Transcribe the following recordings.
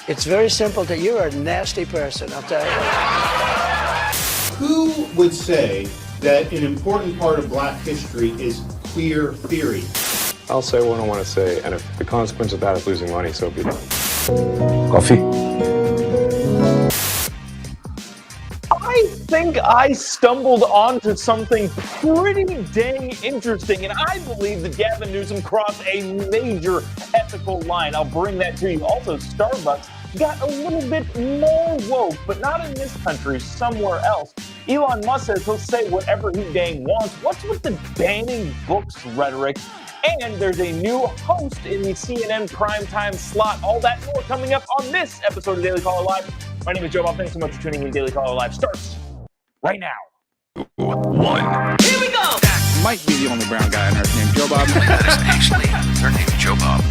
It's very simple that you're a nasty person, I'll tell you. Who would say that an important part of black history is queer theory? I'll say what I want to say, and if the consequence of that is losing money, so be it. Coffee. I think I stumbled onto something pretty dang interesting, and I believe that Gavin Newsom crossed a major ethical line. I'll bring that to you. Also, Starbucks got a little bit more woke, but not in this country, somewhere else. Elon Musk says he'll say whatever he dang wants. What's with the banning books rhetoric? And there's a new host in the CNN primetime slot. All that and more coming up on this episode of Daily Caller Live. My name is Jobob. Thanks so much for tuning in. Daily Caller Live starts right now. One. Here we go! That might be the only brown guy on earth named Jobob. That is actually her name, Jobob.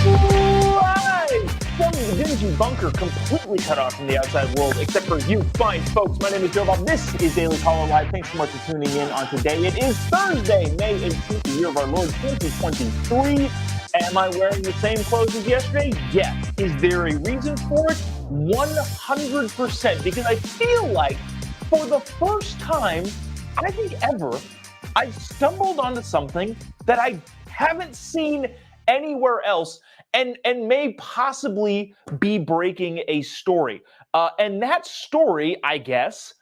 Live from the dingy bunker, completely cut off from the outside world, except for you fine folks. My name is Jobob. This is Daily Caller Live. Thanks so much for tuning in on today. It is Thursday, May 18th, the year of our Lord 2023. Am I wearing the same clothes as yesterday? Yes. Is there a reason for it? 100%. Because I feel like for the first time, I think ever, I stumbled onto something that I haven't seen anywhere else and may possibly be breaking a story. And that story, I guess,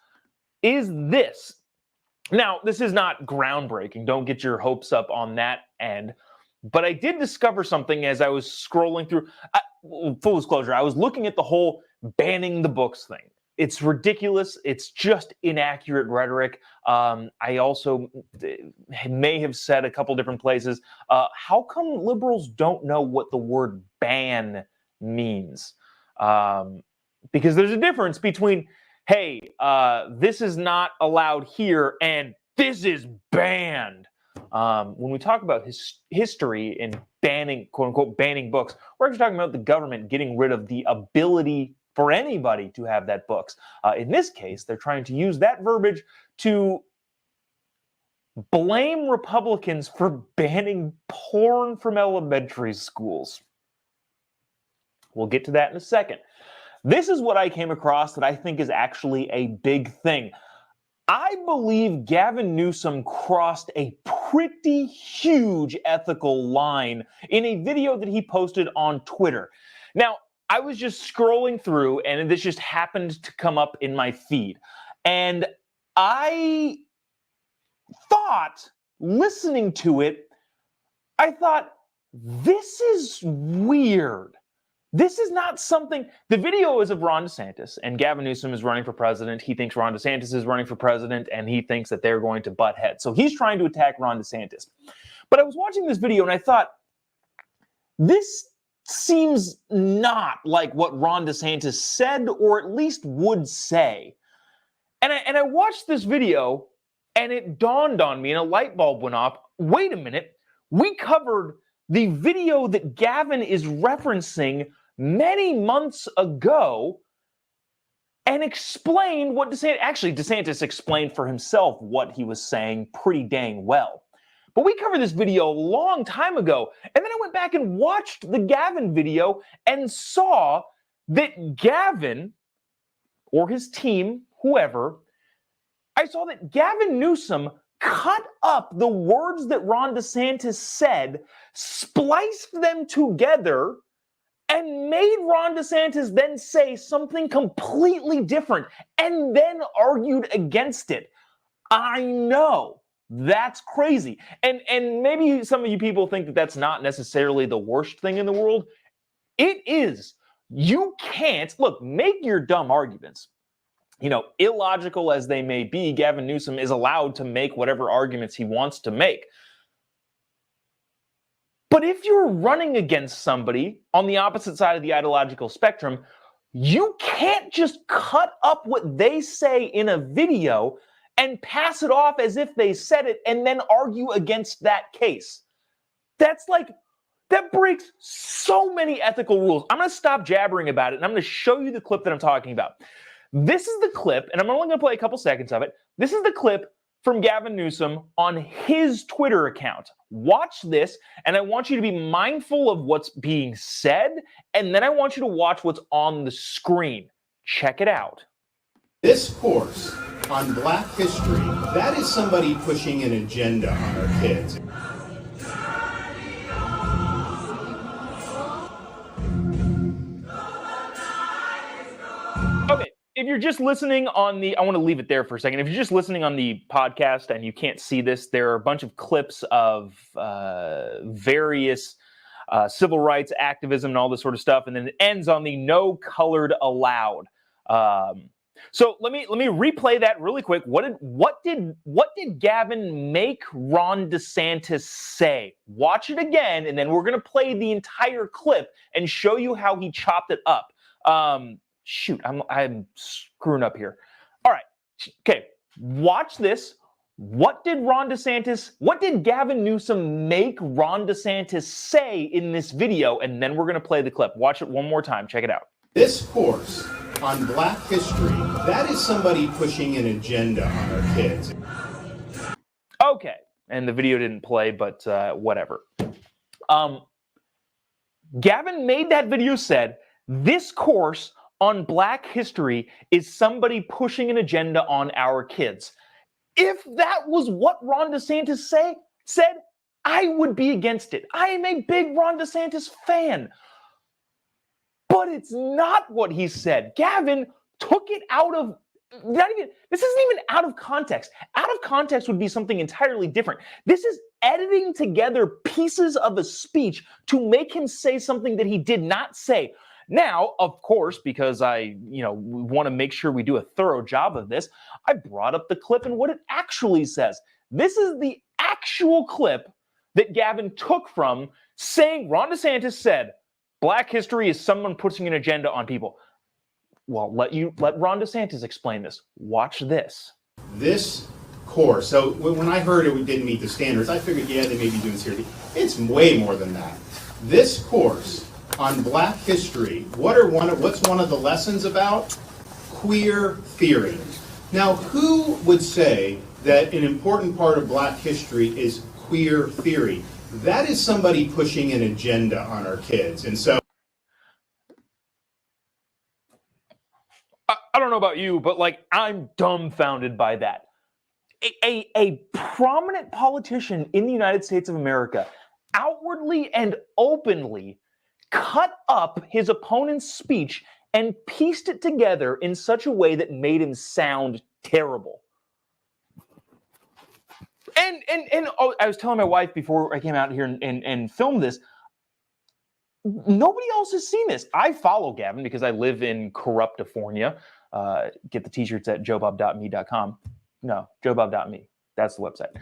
is this. Now, this is not groundbreaking. Don't get your hopes up on that end. But I did discover something as I was scrolling through. Full disclosure, I was looking at the whole banning the books thing. It's ridiculous. It's just inaccurate rhetoric. I also may have said a couple different places, how come liberals don't know what the word ban means? Because there's a difference between, hey, this is not allowed here and this is banned. When we talk about history and banning, quote unquote, banning books, we're actually talking about the government getting rid of the ability for anybody to have that books. In this case, they're trying to use that verbiage to blame Republicans for banning porn from elementary schools. We'll get to that in a second. This is what I came across that I think is actually a big thing. I believe Gavin Newsom crossed a pretty huge ethical line in a video that he posted on Twitter. Now, I was just scrolling through, and this just happened to come up in my feed. And I thought, listening to it, I thought, this is weird. This is not something. The video is of Ron DeSantis, and Gavin Newsom is running for president. He thinks Ron DeSantis is running for president, and he thinks that they're going to butt heads. So he's trying to attack Ron DeSantis. But I was watching this video, and I thought, this seems not like what Ron DeSantis said, or at least would say. And I watched this video, and it dawned on me, and a light bulb went off. Wait a minute. We covered the video that Gavin is referencing many months ago and explained what DeSantis, actually DeSantis explained for himself what he was saying pretty dang well. But we covered this video a long time ago, and then I went back and watched the Gavin video and saw that Gavin, or his team, whoever, I saw that Gavin Newsom cut up the words that Ron DeSantis said, spliced them together, and made Ron DeSantis then say something completely different, and then argued against it. I know. That's crazy. And maybe some of you people think that that's not necessarily the worst thing in the world. It is. You can't, look, make your dumb arguments. You know, illogical as they may be, Gavin Newsom is allowed to make whatever arguments he wants to make. But if you're running against somebody on the opposite side of the ideological spectrum, you can't just cut up what they say in a video and pass it off as if they said it and then argue against that case. That's like, that breaks so many ethical rules. I'm going to stop jabbering about it, and I'm going to show you the clip that I'm talking about. This is the clip, and I'm only going to play a couple seconds of it. This is the clip from Gavin Newsom on his Twitter account. Watch this, and I want you to be mindful of what's being said, and then I want you to watch what's on the screen. Check it out. This course on Black history, that is somebody pushing an agenda on our kids. Okay, if you're just listening on the, I want to leave it there for a second. If you're just listening on the podcast and you can't see this, there are a bunch of clips of various civil rights activism and all this sort of stuff, and then it ends on the no colored allowed. So let me replay that really quick. What did Gavin make Ron DeSantis say? Watch it again, and then we're gonna play the entire clip and show you how he chopped it up. Shoot, I'm screwing up here. All right, okay, watch this. What did Gavin Newsom make Ron DeSantis say in this video? And then we're gonna play the clip. Watch it one more time. Check it out. This course on Black history, that is somebody pushing an agenda on our kids. Okay, and the video didn't play, but whatever. Gavin made that video, said, this course on Black history is somebody pushing an agenda on our kids. If that was what Ron DeSantis said, I would be against it. I am a big Ron DeSantis fan. But it's not what he said. Gavin took it out of, this isn't even out of context. Out of context would be something entirely different. This is editing together pieces of a speech to make him say something that he did not say. Now, of course, because I, want to make sure we do a thorough job of this, I brought up the clip and what it actually says. This is the actual clip that Gavin took from saying Ron DeSantis said, Black history is someone putting an agenda on people. Well, let Ron DeSantis explain this. Watch this. This course, so when I heard it didn't meet the standards, I figured, yeah, they may be doing serious. It's way more than that. This course on Black history, what's one of the lessons about? Queer theory. Now, who would say that an important part of Black history is queer theory? That is somebody pushing an agenda on our kids. And so I don't know about you, but I'm dumbfounded by that. A prominent politician in the United States of America outwardly and openly cut up his opponent's speech and pieced it together in such a way that made him sound terrible. And I was telling my wife before I came out here and filmed this, nobody else has seen this. I follow Gavin because I live in Corruptifornia. Get the t-shirts at jobob.me.com. No, jobob.me. That's the website.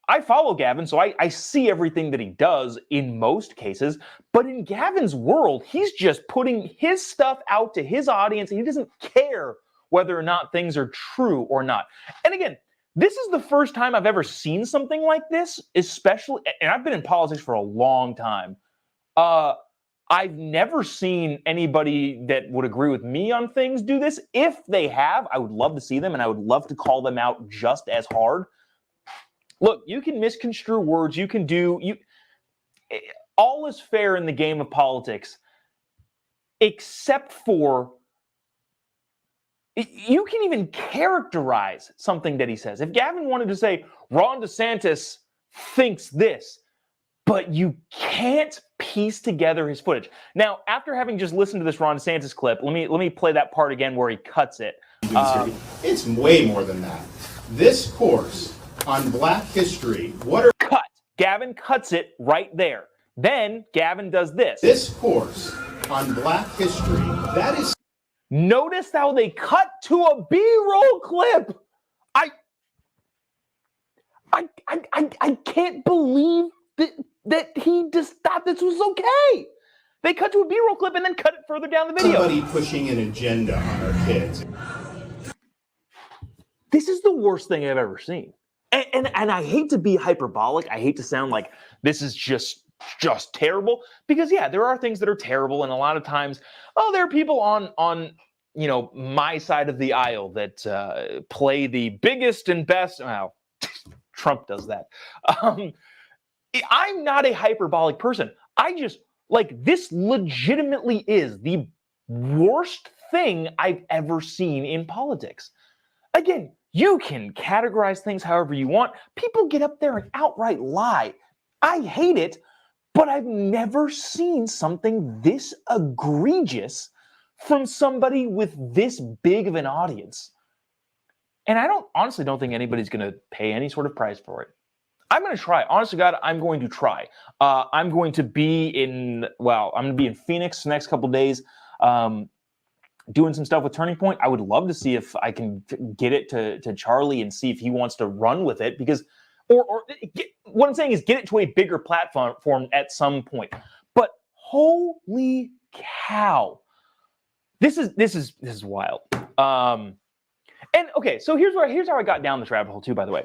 I follow Gavin, so I see everything that he does in most cases. But in Gavin's world, he's just putting his stuff out to his audience, and he doesn't care whether or not things are true or not. And again, this is the first time I've ever seen something like this, especially, and I've been in politics for a long time. I've never seen anybody that would agree with me on things do this. If they have, I would love to see them, and I would love to call them out just as hard. Look, you can misconstrue words. You can all is fair in the game of politics, except for you can even characterize something that he says. If Gavin wanted to say, Ron DeSantis thinks this, but you can't piece together his footage. Now, after having just listened to this Ron DeSantis clip, let me play that part again where he cuts it. It's way more than that. This course on Black history, Cut. Gavin cuts it right there. Then Gavin does this. This course on Black history, that is. Notice how they cut to a B-roll clip. I can't believe that he just thought this was okay. They cut to a B-roll clip and then cut it further down the video. Somebody pushing an agenda on our kids. This is the worst thing I've ever seen. And I hate to be hyperbolic. I hate to sound like this is just terrible, because yeah, there are things that are terrible, and a lot of times, there are people on my side of the aisle that play the biggest and best. Well, Trump does that. I'm not a hyperbolic person. I just this legitimately is the worst thing I've ever seen in politics. Again, you can categorize things however you want. People get up there and outright lie. I hate it, but I've never seen something this egregious from somebody with this big of an audience. And I honestly don't think anybody's going to pay any sort of price for it. I'm going to try. Honest to God, I'm going to try. I'm going to be in Phoenix the next couple days, doing some stuff with Turning Point. I would love to see if I can get it to Charlie and see if he wants to run with it, because, what I'm saying is get it to a bigger platform at some point. But holy cow, this is wild. And okay, so here's how I got down this rabbit hole too, by the way.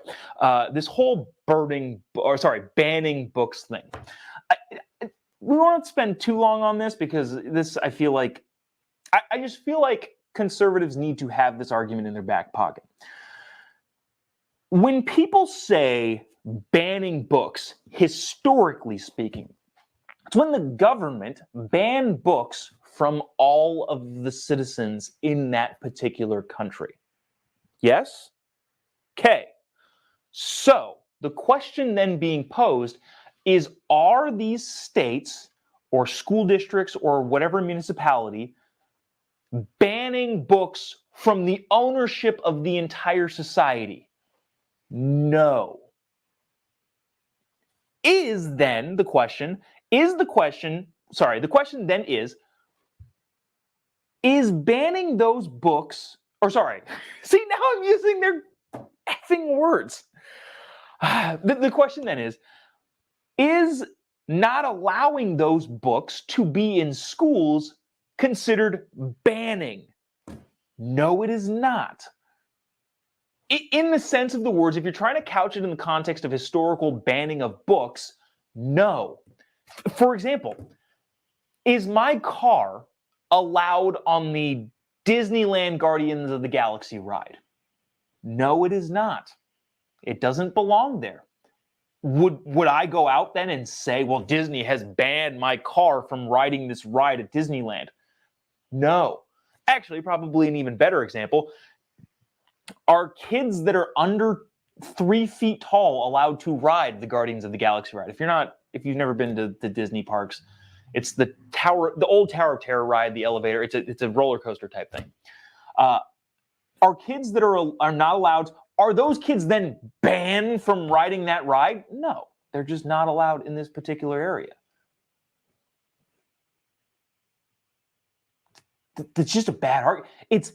This whole banning books thing. We won't spend too long on this, because I feel like I just feel like conservatives need to have this argument in their back pocket. When people say banning books, historically speaking, it's when the government banned books from all of the citizens in that particular country. Yes? Okay. So the question then being posed is, are these states or school districts or whatever municipality banning books from the ownership of the entire society? No. The question then is banning those books, see, now I'm using their effing words. The question then is not allowing those books to be in schools considered banning? No, it is not. In the sense of the words, if you're trying to couch it in the context of historical banning of books, no. For example, is my car allowed on the Disneyland Guardians of the Galaxy ride? No, it is not. It doesn't belong there. Would I go out then and say, well, Disney has banned my car from riding this ride at Disneyland? No. Actually, probably an even better example. Are kids that are under 3 feet tall allowed to ride the Guardians of the Galaxy ride? If you've never been to the Disney parks, it's the old Tower of Terror ride, the elevator. It's a roller coaster type thing. Are kids that are not allowed, are those kids then banned from riding that ride? No, they're just not allowed in this particular area. That's just a bad argument.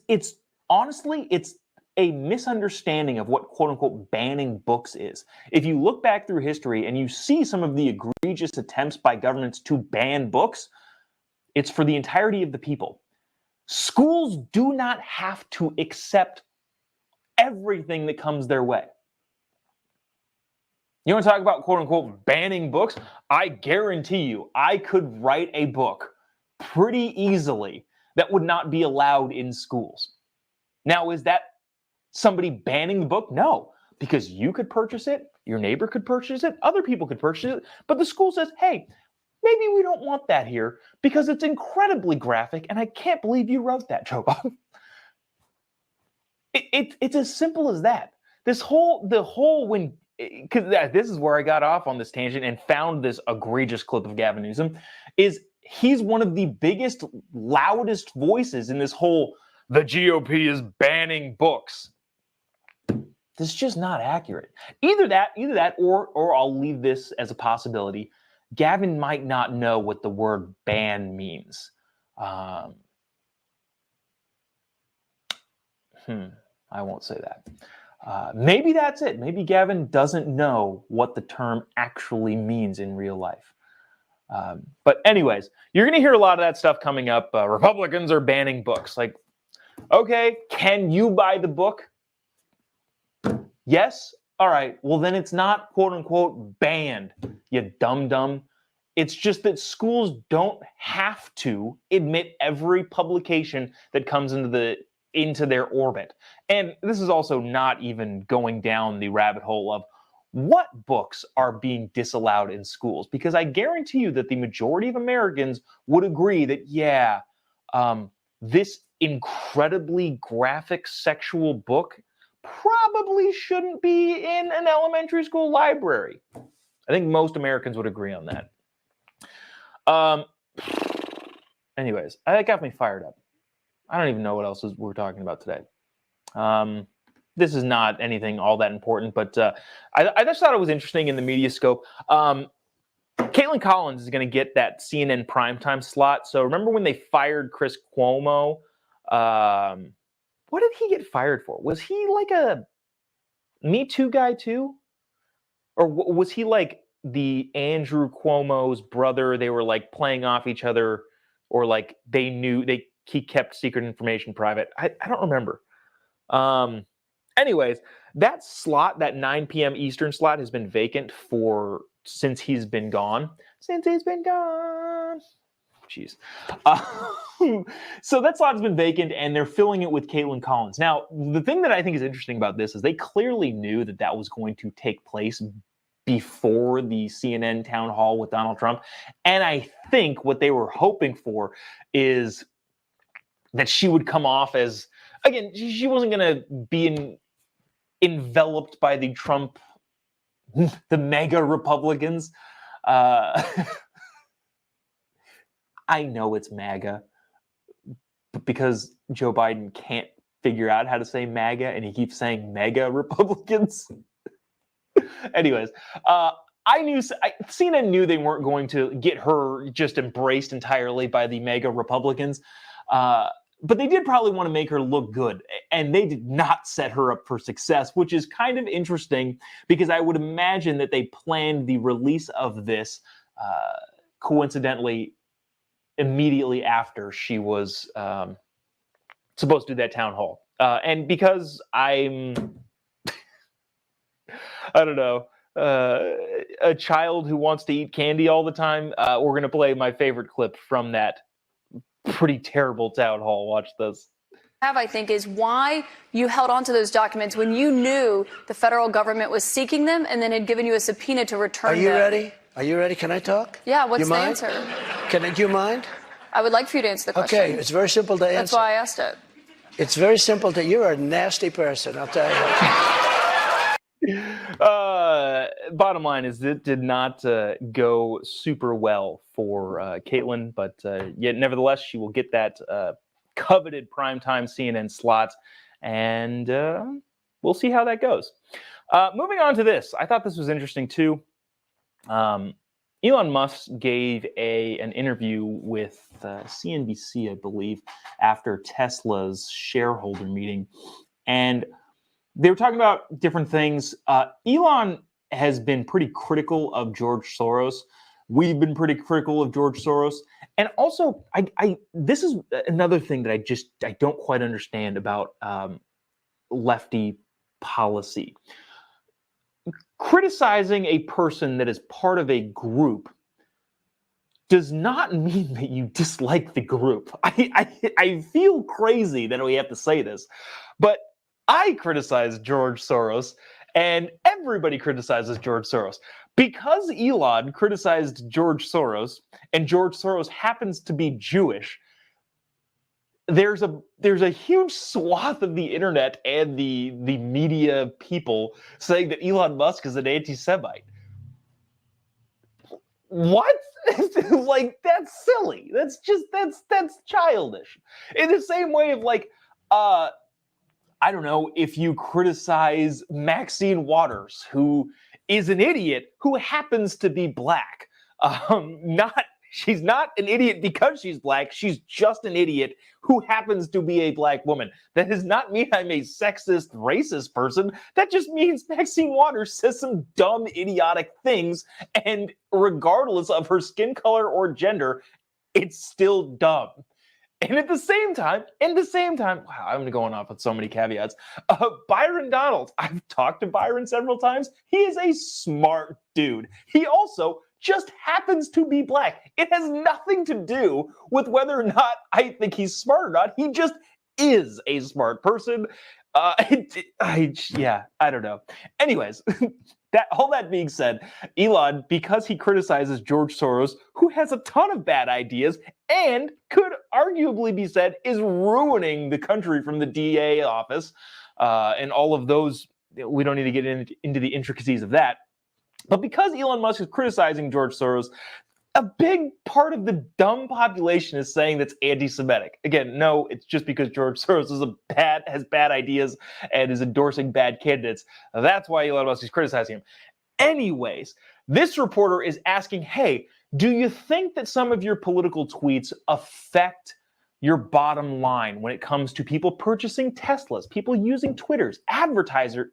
It's honestly, it's a misunderstanding of what quote unquote banning books is. If you look back through history and you see some of the egregious attempts by governments to ban books, it's for the entirety of the people. Schools do not have to accept everything that comes their way. You want to talk about quote unquote banning books? I guarantee you, I could write a book pretty easily that would not be allowed in schools. Now, is that somebody banning the book? No, because you could purchase it, your neighbor could purchase it, other people could purchase it, but the school says, hey, maybe we don't want that here because it's incredibly graphic, and I can't believe you wrote that, Jobob. It's as simple as that. This is where I got off on this tangent and found this egregious clip of Gavin Newsom, is he's one of the biggest, loudest voices in this whole, the GOP is banning books. This is just not accurate. Either that, or I'll leave this as a possibility. Gavin might not know what the word ban means. I won't say that. Maybe that's it. Maybe Gavin doesn't know what the term actually means in real life. But anyways, you're going to hear a lot of that stuff coming up. Republicans are banning books. Like, okay, can you buy the book? Yes? All right. Well, then it's not quote unquote banned, you dum-dum. It's just that schools don't have to admit every publication that comes into their orbit. And this is also not even going down the rabbit hole of what books are being disallowed in schools, because I guarantee you that the majority of Americans would agree that, yeah, this incredibly graphic sexual book probably shouldn't be in an elementary school library. I think most Americans would agree on that. Anyways, that got me fired up. I don't even know what else we're talking about today. This is not anything all that important, but I just thought it was interesting in the media scope. Caitlin Collins is going to get that CNN primetime slot. So remember when they fired Chris Cuomo? What did he get fired for? Was he like a Me Too guy too? Or was he like the Andrew Cuomo's brother? They were like playing off each other, or like they knew he kept secret information private. I don't remember. Anyways, that slot, that 9 p.m. Eastern slot, has been vacant since he's been gone. Since he's been gone. Jeez. So that slot has been vacant, and they're filling it with Caitlin Collins. Now, the thing that I think is interesting about this is they clearly knew that was going to take place before the CNN town hall with Donald Trump. And I think what they were hoping for is that she would come off as, again, she wasn't going to be enveloped by the Trump, the mega Republicans. I know it's MAGA, but because Joe Biden can't figure out how to say MAGA and he keeps saying mega Republicans. Anyways, CNN knew they weren't going to get her just embraced entirely by the mega Republicans. But they did probably want to make her look good, and they did not set her up for success, which is kind of interesting because I would imagine that they planned the release of this coincidentally immediately after she was supposed to do that town hall. And because I'm, I don't know, a child who wants to eat candy all the time, we're going to play my favorite clip from that pretty terrible town hall. Watch this. I think is why you held on to those documents when you knew the federal government was seeking them and then had given you a subpoena to return them. Are you ready? Are you ready? Can I talk? Yeah, what's you the mind? answer? Do you mind? I would like for you to answer the question. Okay, it's very simple to answer. That's why I asked it. It's very simple to, you're a nasty person, I'll tell you. Bottom line is it did not go super well for Caitlin, but yet nevertheless, she will get that coveted primetime CNN slot, and we'll see how that goes. Moving on to this, I thought this was interesting too. Elon Musk gave an interview with CNBC, I believe, after Tesla's shareholder meeting, and they were talking about different things. Elon has been pretty critical of George Soros. We've been pretty critical of George Soros. And also, this is another thing that I don't quite understand about lefty policy. Criticizing a person that is part of a group does not mean that you dislike the group. I feel crazy that we have to say this, but I criticize George Soros, and everybody criticizes George Soros. Because Elon criticized George Soros, and George Soros happens to be Jewish, there's a huge swath of the internet and the media people saying that Elon Musk is an anti-Semite. What? Like, that's silly. That's childish. In the same way of like, I don't know, if you criticize Maxine Waters, who is an idiot who happens to be black. She's not an idiot because she's black. She's just an idiot who happens to be a black woman. That does not mean I'm a sexist, racist person. That just means Maxine Waters says some dumb, idiotic things, and regardless of her skin color or gender, it's still dumb. And at the same time, wow, I'm going off with so many caveats. Byron Donalds, I've talked to Byron several times. He is a smart dude. He also just happens to be black. It has nothing to do with whether or not I think he's smart or not. He just is a smart person. Yeah, I don't know. Anyways, all that being said, Elon, because he criticizes George Soros, who has a ton of bad ideas and could arguably be said is ruining the country from the DA office, and all of those, we don't need to get into the intricacies of that. But because Elon Musk is criticizing George Soros, a big part of the dumb population is saying that's anti-Semitic. Again, no, it's just because George Soros has bad ideas and is endorsing bad candidates. That's why Elon Musk is criticizing him. Anyways, this reporter is asking, hey, do you think that some of your political tweets affect your bottom line when it comes to people purchasing Teslas, people using advertisers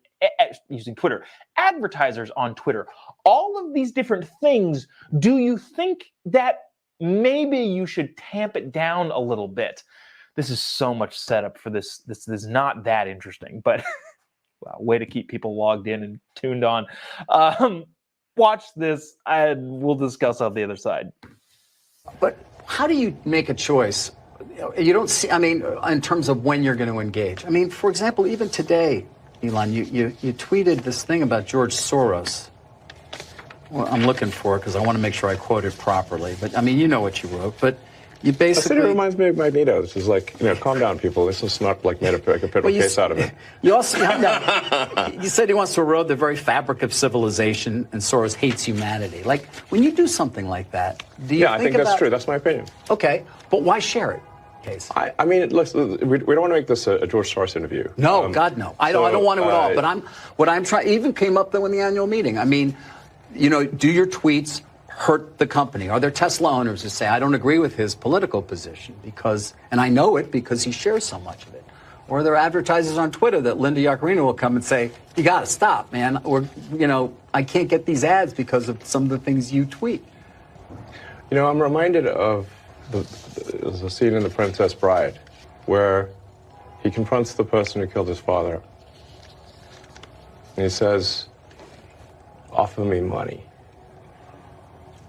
on Twitter, all of these different things? Do you think that maybe you should tamp it down a little bit? This is so much setup for this. This is not that interesting, but wow, way to keep people logged in and tuned on. Watch this, and we'll discuss on the other side. But how do you make a choice? You don't see, I mean, in terms of when you're going to engage. I mean, for example, even today, Elon, you tweeted this thing about George Soros. Well, I'm looking for it because I want to make sure I quote it properly. But, I mean, you know what you wrote. But you basically... It reminds me of Magneto. This is like, calm down, people. This is not like made a case out of it. You also... you said he wants to erode the very fabric of civilization, and Soros hates humanity. Like, when you do something like that, do you I think that's true. That's my opinion. Okay, but why share it? Case. I mean, listen, we don't want to make this a George Soros interview. No, God, no. I don't want to at all. But what I'm trying, even came up though in the annual meeting. I mean, do your tweets hurt the company? Are there Tesla owners who say, I don't agree with his political position and I know it because he shares so much of it? Or are there advertisers on Twitter that Linda Yaccarino will come and say, you got to stop, man. Or, I can't get these ads because of some of the things you tweet. I'm reminded of there's a scene in The Princess Bride where he confronts the person who killed his father. And he says, offer me money.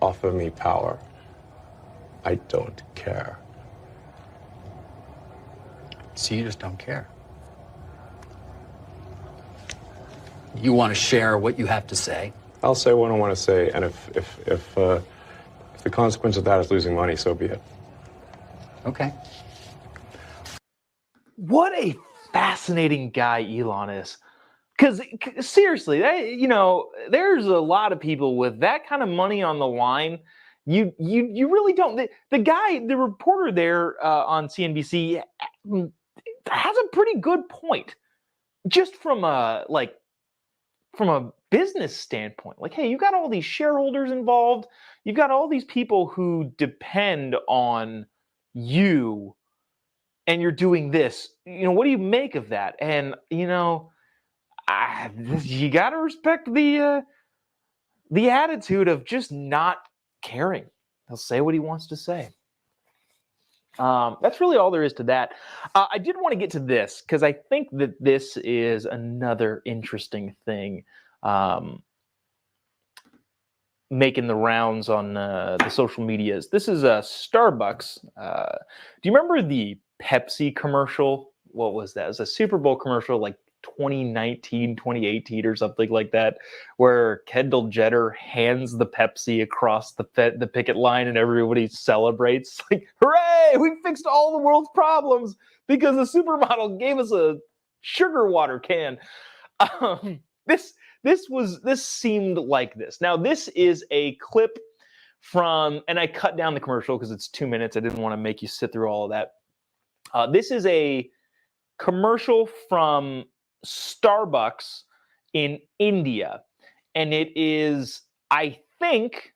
Offer me power. I don't care. So you just don't care. You want to share what you have to say. I'll say what I want to say, and if the consequence of that is losing money, so be it. Okay. What a fascinating guy Elon is. Because seriously, there's a lot of people with that kind of money on the line. You really don't. The reporter there on CNBC has a pretty good point, just from a business standpoint. Like, hey, you got all these shareholders involved. You've got all these people who depend on you, and you're doing this. What do you make of that? And you got to respect the attitude of just not caring. He'll say what he wants to say. That's really all there is to that. I did want to get to this because I think that this is another interesting thing making the rounds on the social medias. This is Starbucks. Do you remember the Pepsi commercial? What was that? It was a Super Bowl commercial, like 2019, 2018 or something like that, where Kendall Jenner hands the Pepsi across the picket line and everybody celebrates. Like, hooray, we fixed all the world's problems because the supermodel gave us a sugar water can. This seemed like this. Now, this is a clip from, and I cut down the commercial because it's 2 minutes. I didn't want to make you sit through all of that. This is a commercial from Starbucks in India, and it is, I think,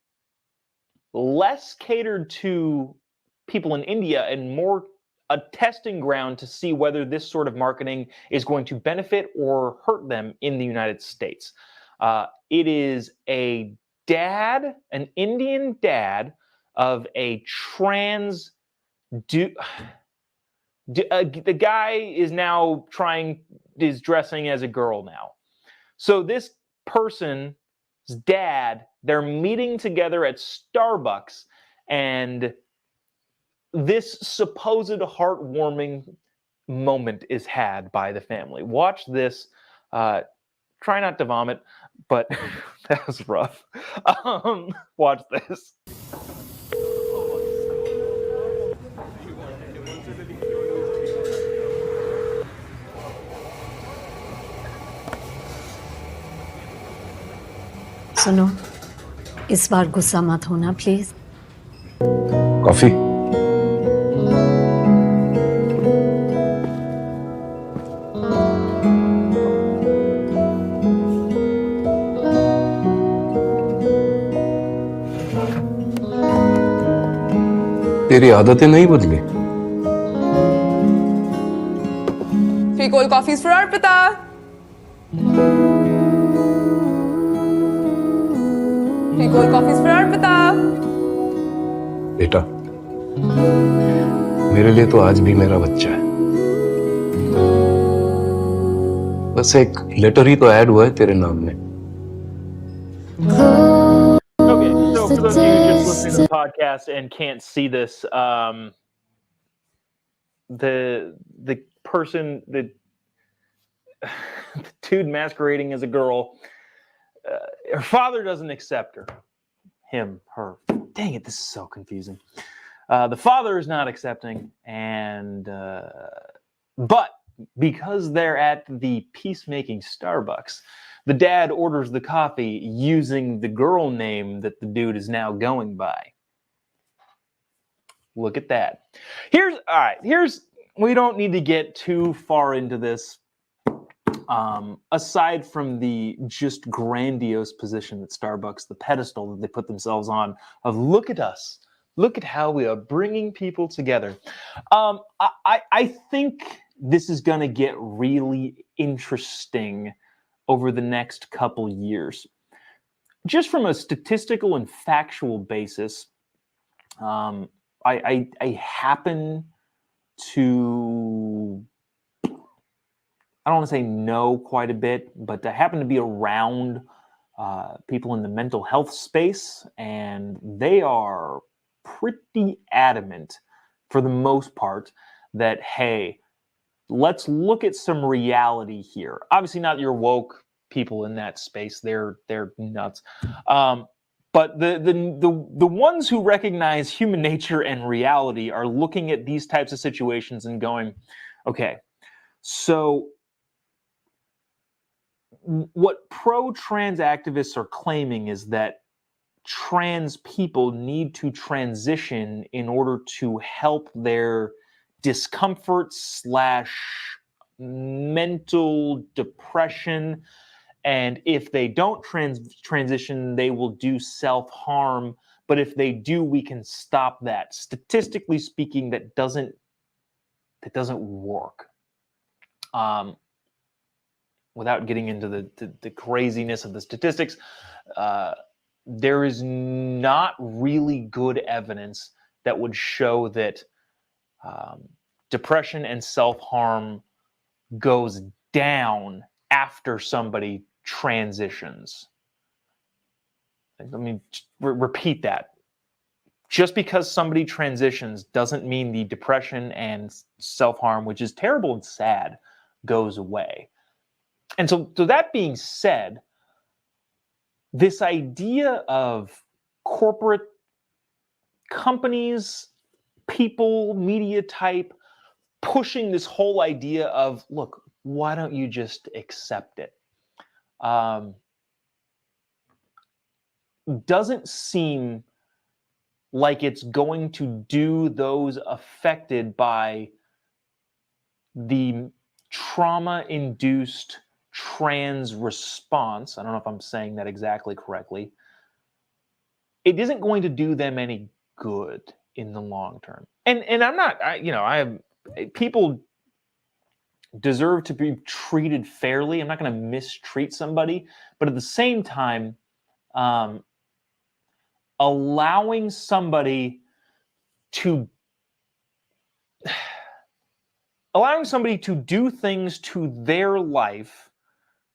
less catered to people in India and more a testing ground to see whether this sort of marketing is going to benefit or hurt them in the United States. It is an Indian dad of a trans dude. The guy is dressing as a girl now. So this person dad, they're meeting together at Starbucks, and this supposed heartwarming moment is had by the family. Watch this. Try not to vomit, but that was rough. Watch this. सुनो, इस बार गुस्सा मत होना please. Coffee? तेरी आदतें नहीं बदली। Three cold coffees for Arpita. Three cold coffees for Arpita. बेटा, मेरे लिए तो आज भी मेरा बच्चा है। बस एक लेटर ही तो ऐड हुआ है तेरे नाम में। Okay, so for those of you just listening to the podcast and can't see this, the person, the dude masquerading as a girl, her father doesn't accept her. Him, her. Dang it, this is so confusing. The father is not accepting, and but because they're at the peacemaking Starbucks, the dad orders the coffee using the girl name that the dude is now going by. Look at that. Here's we don't need to get too far into this. Aside from the just grandiose position that Starbucks, the pedestal that they put themselves on, of look at us, look at how we are bringing people together. I think this is going to get really interesting over the next couple years. Just from a statistical and factual basis, I happen to, I don't want to say know quite a bit, but I happen to be around people in the mental health space, and they are pretty adamant, for the most part, that, hey, let's look at some reality here. Obviously not your woke people in that space. They're nuts. But the ones who recognize human nature and reality are looking at these types of situations and going, okay, so what pro-trans activists are claiming is that trans people need to transition in order to help their discomfort / mental depression, and if they don't transition, they will do self-harm. But if they do, we can stop that. Statistically speaking, that doesn't work. Without getting into the craziness of the statistics, there is not really good evidence that would show that depression and self-harm goes down after somebody transitions. Let me repeat that. Just because somebody transitions doesn't mean the depression and self-harm, which is terrible and sad, goes away. And so that being said, this idea of corporate companies, people, media type, pushing this whole idea of, look, why don't you just accept it? Doesn't seem like it's going to do those affected by the trauma-induced trans response. I don't know if I'm saying that exactly correctly. It isn't going to do them any good in the long term. And I'm not, people deserve to be treated fairly. I'm not going to mistreat somebody, but at the same time, allowing somebody to do things to their life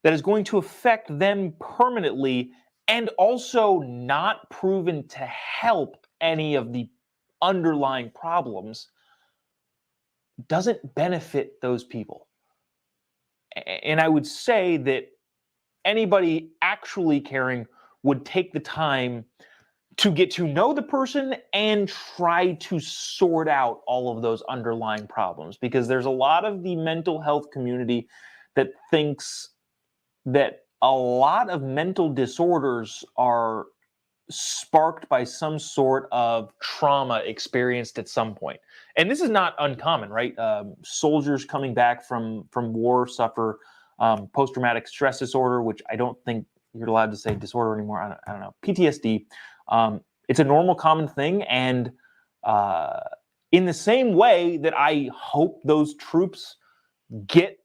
that is going to affect them permanently and also not proven to help any of the underlying problems doesn't benefit those people. And I would say that anybody actually caring would take the time to get to know the person and try to sort out all of those underlying problems, because there's a lot of the mental health community that thinks that a lot of mental disorders are sparked by some sort of trauma experienced at some point. And this is not uncommon, right? Soldiers coming back from war suffer post-traumatic stress disorder, which I don't think you're allowed to say disorder anymore. I don't know. PTSD. It's a normal, common thing. And in the same way that I hope those troops get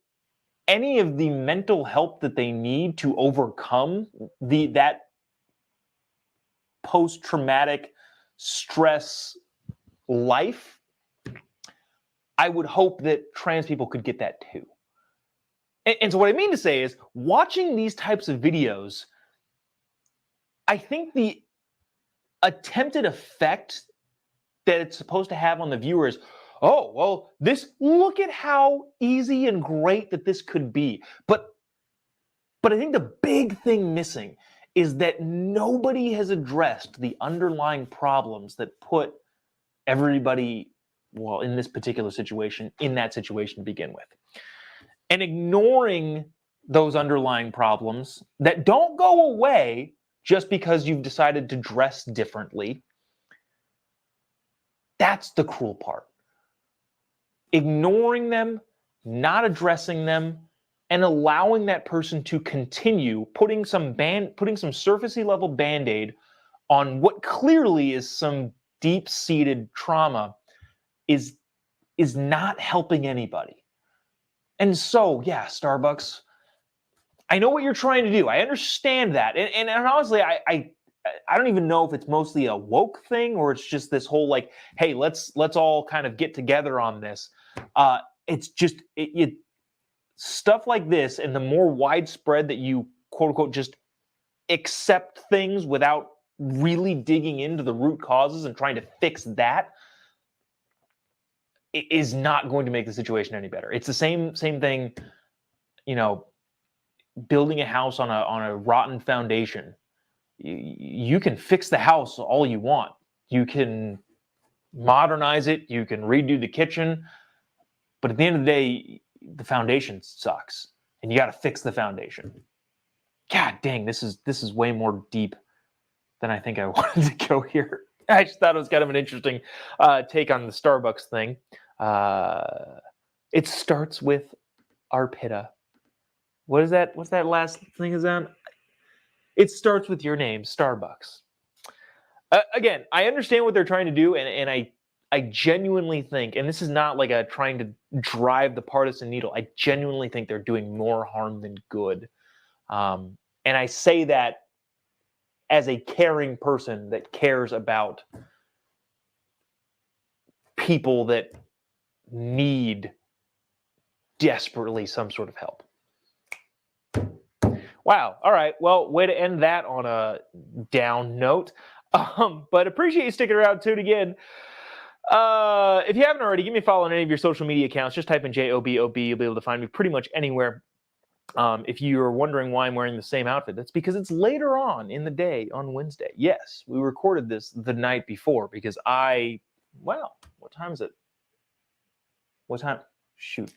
any of the mental help that they need to overcome that post-traumatic stress life, I would hope that trans people could get that too. And so what I mean to say is, watching these types of videos, I think the attempted effect that it's supposed to have on the viewer is, oh, well, look at how easy and great that this could be. But I think the big thing missing is that nobody has addressed the underlying problems that put everybody, well, in this particular situation, in that situation to begin with. And ignoring those underlying problems that don't go away just because you've decided to dress differently, that's the cruel part. Ignoring them, not addressing them, and allowing that person to continue putting some surfacey level Band-Aid on what clearly is some deep-seated trauma is not helping anybody. And so, yeah, Starbucks, I know what you're trying to do. I understand that. And honestly, I don't even know if it's mostly a woke thing or it's just this whole like, hey, let's all kind of get together on this. It's just stuff like this, and the more widespread that you quote unquote just accept things without really digging into the root causes and trying to fix that, is not going to make the situation any better. It's the same thing, building a house on a rotten foundation. You can fix the house all you want. You can modernize it. You can redo the kitchen. But at the end of the day, the foundation sucks, and you got to fix the foundation. God dang, this is way more deep than I think I wanted to go here. I just thought it was kind of an interesting take on the Starbucks thing. It starts with Arpita. What is that? What's that last thing is on? It starts with your name, Starbucks. Again, I understand what they're trying to do, and I genuinely think, and this is not like a trying to drive the partisan needle, I genuinely think they're doing more harm than good. And I say that as a caring person that cares about people that need desperately some sort of help. Wow. All right. Well, way to end that on a down note. But appreciate you sticking around, tune again. If you haven't already, give me a follow on any of your social media accounts. Just type in JOBOB. You'll be able to find me pretty much anywhere. If you're wondering why I'm wearing the same outfit, that's because it's later on in the day on Wednesday. Yes, we recorded this the night before because what time is it? What time? Shoot.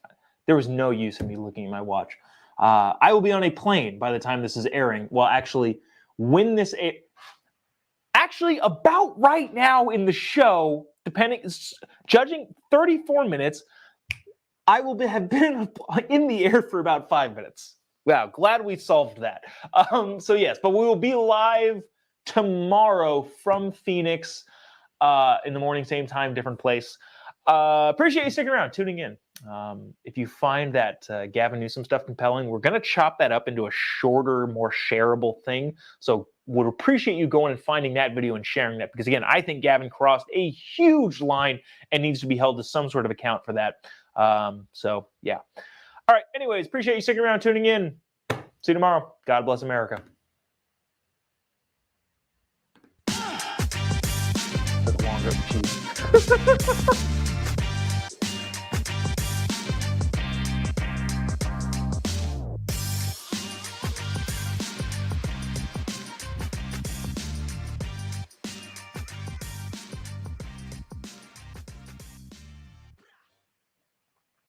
There was no use in me looking at my watch. I will be on a plane by the time this is airing. Well, actually, when this actually about right now in the show, judging 34 minutes, I will have been in the air for about 5 minutes. Wow, glad we solved that. So yes, but we will be live tomorrow from Phoenix in the morning, same time, different place. Appreciate you sticking around, tuning in. If you find that Gavin Newsom stuff compelling, we're going to chop that up into a shorter, more shareable thing. So would appreciate you going and finding that video and sharing that, because again, I think Gavin crossed a huge line and needs to be held to some sort of account for that. So yeah. All right. Anyways, appreciate you sticking around, tuning in. See you tomorrow. God bless America.